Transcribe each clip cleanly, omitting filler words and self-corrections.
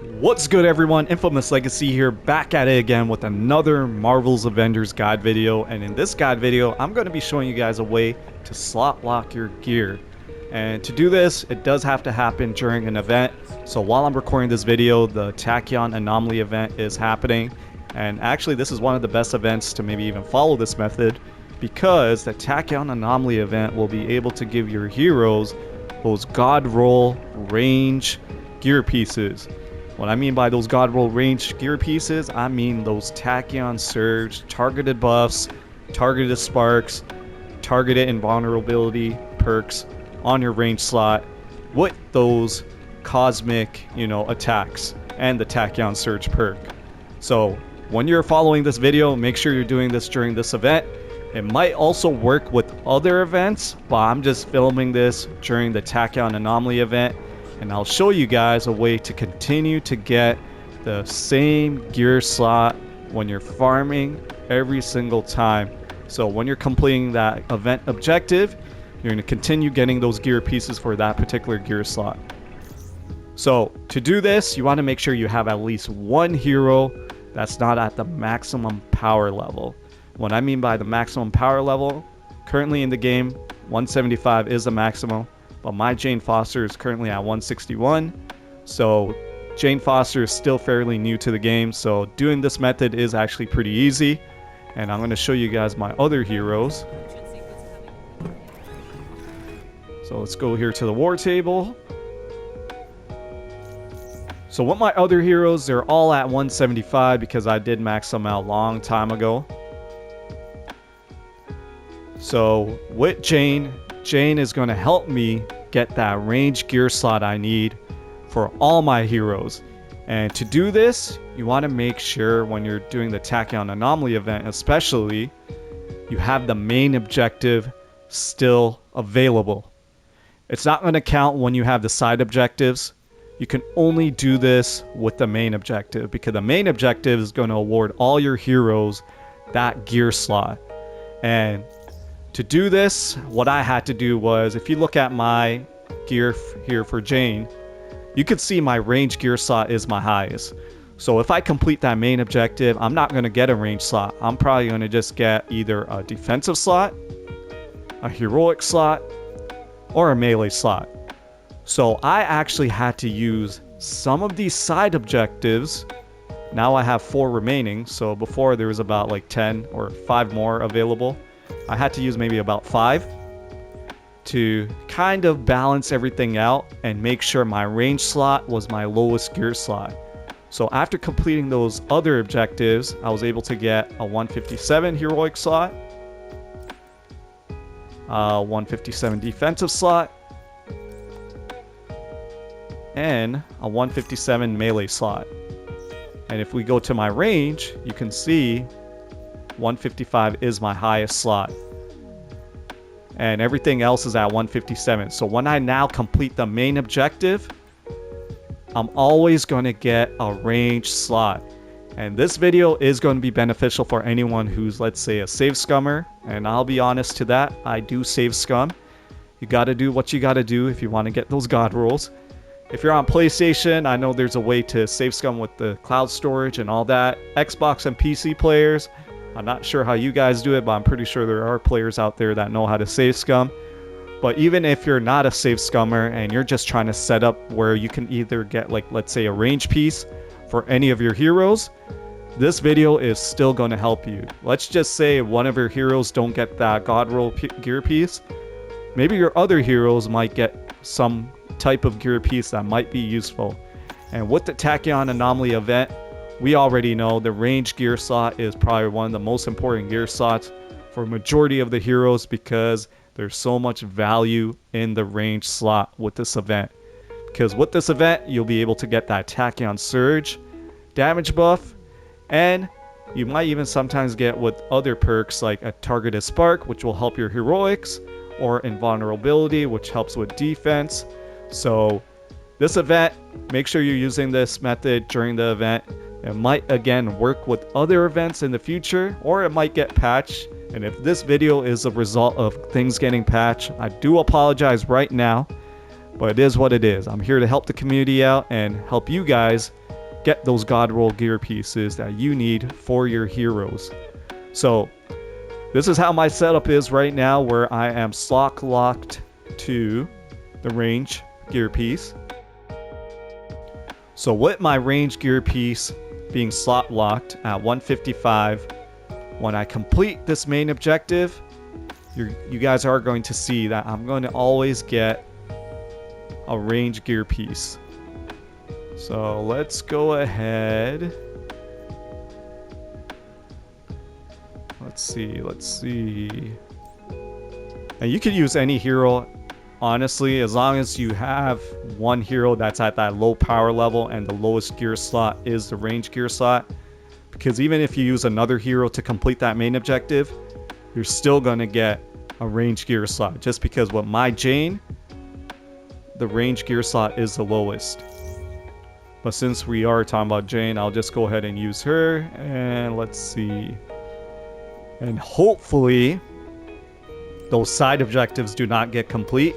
What's good, everyone? Infamous Legacy here, back at it again with another Marvel's Avengers guide video. And in this guide video, I'm going to be showing you guys a way to slot lock your gear. And to do this, it does have to happen during an event. So while I'm recording this video, the Tachyon Anomaly event is happening. And actually, this is one of the best events to maybe even follow this method, because the Tachyon Anomaly event will be able to give your heroes those God Roll range gear pieces. What I mean by those God Roll range gear pieces, I mean those Tachyon Surge, targeted buffs, targeted sparks, targeted invulnerability perks on your range slot with those cosmic, attacks and the Tachyon Surge perk. So when you're following this video, make sure you're doing this during this event. It might also work with other events, but I'm just filming this during the Tachyon Anomaly event. And I'll show you guys a way to continue to get the same gear slot when you're farming every single time. So when you're completing that event objective, you're going to continue getting those gear pieces for that particular gear slot. So to do this, you want to make sure you have at least one hero that's not at the maximum power level. What I mean by the maximum power level, currently in the game, 175 is the maximum. But my Jane Foster is currently at 161, so Jane Foster is still fairly new to the game, so doing this method is actually pretty easy. And I'm going to show you guys my other heroes. So let's go here to the war table. So with my other heroes, they're all at 175 because I did max them out a long time ago. So with Jane is going to help me get that range gear slot I need for all my heroes. And to do this, you want to make sure when you're doing the Tachyon Anomaly event especially, you have the main objective still available. It's not going to count when you have the side objectives. You can only do this with the main objective, because the main objective is going to award all your heroes that gear slot. And to do this, what I had to do was, if you look at my gear here for Jane, you can see my range gear slot is my highest. So if I complete that main objective, I'm not going to get a range slot. I'm probably going to just get either a defensive slot, a heroic slot, or a melee slot. So I actually had to use some of these side objectives. Now I have 4 remaining. So before there was about like 10 or 5 more available. I had to use maybe about 5 to kind of balance everything out and make sure my range slot was my lowest gear slot. So after completing those other objectives, I was able to get a 157 heroic slot, 157 defensive slot, and a 157 melee slot. And if we go to my range, you can see 155 is my highest slot. And everything else is at 157. So when I now complete the main objective, I'm always going to get a range slot. And this video is going to be beneficial for anyone who's, let's say, a save scummer. And I'll be honest to that, I do save scum. You got to do what you got to do if you want to get those God rolls. If you're on PlayStation, I know there's a way to save scum with the cloud storage and all that. Xbox and PC players, I'm not sure how you guys do it, but I'm pretty sure there are players out there that know how to save scum. But even if you're not a save scummer and you're just trying to set up where you can either get, like, let's say, a range piece for any of your heroes, this video is still going to help you. Let's just say one of your heroes don't get that God Roll gear piece. Maybe your other heroes might get some type of gear piece that might be useful. And with the Tachyon Anomaly event, we already know the range gear slot is probably one of the most important gear slots for a majority of the heroes, because there's so much value in the range slot with this event. Because with this event, you'll be able to get that Tachyon Surge damage buff, and you might even sometimes get with other perks like a targeted spark, which will help your heroics, or invulnerability, which helps with defense. So this event, make sure you're using this method during the event. It might again work with other events in the future, or it might get patched. And if this video is a result of things getting patched, I do apologize right now, but it is what it is. I'm here to help the community out and help you guys get those God roll gear pieces that you need for your heroes. So this is how my setup is right now, where I am slot locked to the range gear piece. So with my range gear piece being slot locked at 155, when I complete this main objective, you guys are going to see that I'm going to always get a range gear piece. So let's go ahead. Let's see. And you could use any hero, honestly, as long as you have one hero that's at that low power level and the lowest gear slot is the range gear slot. Because even if you use another hero to complete that main objective, you're still going to get a range gear slot. Just because with my Jane, the range gear slot is the lowest. But since we are talking about Jane, I'll just go ahead and use her. And let's see. And hopefully those side objectives do not get complete,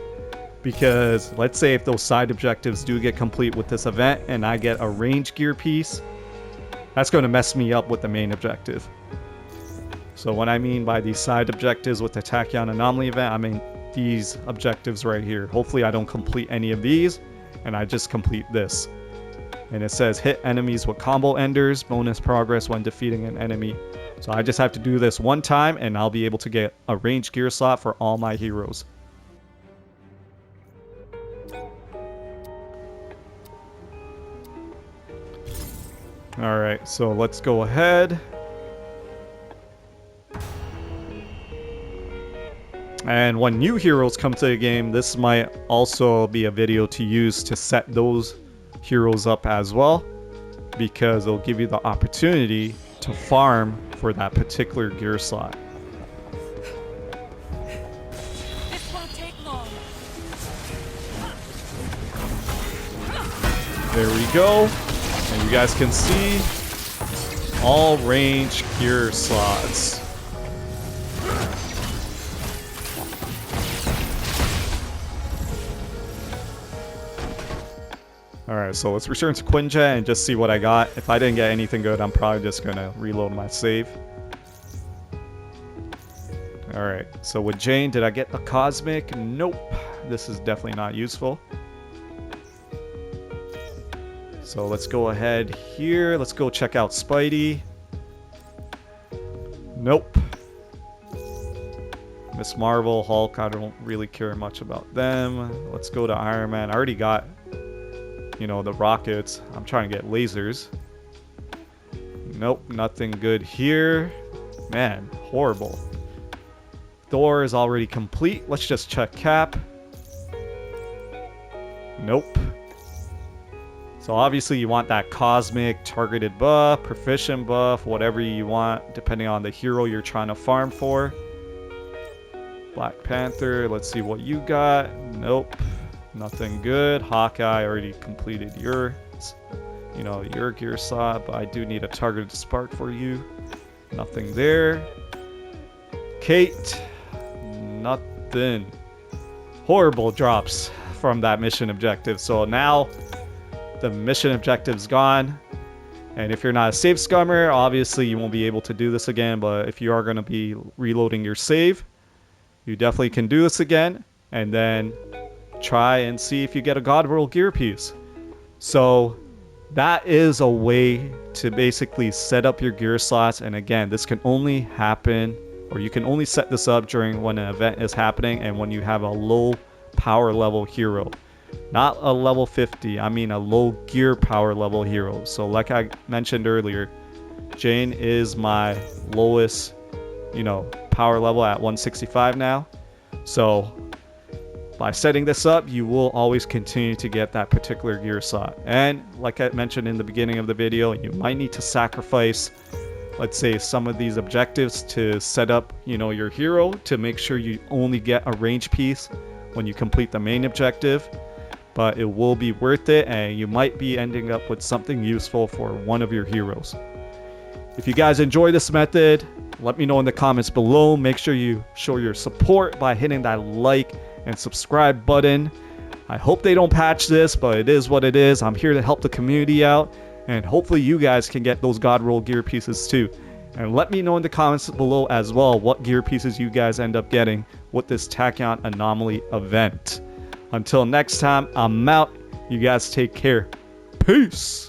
because let's say if those side objectives do get complete with this event and I get a range gear piece, that's going to mess me up with the main objective. So what I mean by these side objectives with the Tachyon Anomaly event, I mean these objectives right here. Hopefully I don't complete any of these and I just complete this. And it says hit enemies with combo enders, bonus progress when defeating an enemy. So I just have to do this one time and I'll be able to get a range gear slot for all my heroes. Alright, so let's go ahead. And when new heroes come to the game, this might also be a video to use to set those heroes up as well, because it'll give you the opportunity to farm for that particular gear slot. This won't take long. There we go. And you guys can see all range gear slots. Alright, so let's return to Quinjet and just see what I got. If I didn't get anything good, I'm probably just gonna reload my save. Alright, so with Jane, did I get the Cosmic? Nope. This is definitely not useful. So let's go ahead here. Let's go check out Spidey. Nope. Miss Marvel, Hulk, I don't really care much about them. Let's go to Iron Man. I already got, you know, the rockets. I'm trying to get lasers. Nope, nothing good here. Man, horrible. Thor is already complete. Let's just check Cap. Nope. So obviously you want that cosmic targeted buff, proficient buff, whatever you want, depending on the hero you're trying to farm for. Black Panther, let's see what you got. Nope. Nothing good. Hawkeye already completed your, you know, your gear slot, but I do need a targeted spark for you. Nothing there. Kate, nothing. Horrible drops from that mission objective. So now the mission objective's gone. And if you're not a save scummer, obviously you won't be able to do this again. But if you are going to be reloading your save, you definitely can do this again. And then try and see if you get a God Roll gear piece. So that is a way to basically set up your gear slots. And again, this can only happen, or you can only set this up during when an event is happening and when you have a low power level hero. Not a level 50, I mean a low gear power level hero. So like I mentioned earlier, Jane is my lowest, you know, power level at 165 now. So by setting this up, you will always continue to get that particular gear slot. And like I mentioned in the beginning of the video, you might need to sacrifice, let's say, some of these objectives to set up, you know, your hero to make sure you only get a range piece when you complete the main objective. But it will be worth it, and you might be ending up with something useful for one of your heroes. If you guys enjoy this method, let me know in the comments below. Make sure you show your support by hitting that like and subscribe button. I hope they don't patch this, but it is what it is. I'm here to help the community out. And hopefully you guys can get those God Roll gear pieces too. And let me know in the comments below as well what gear pieces you guys end up getting with this Tachyon Anomaly event. Until next time, I'm out. You guys take care. Peace!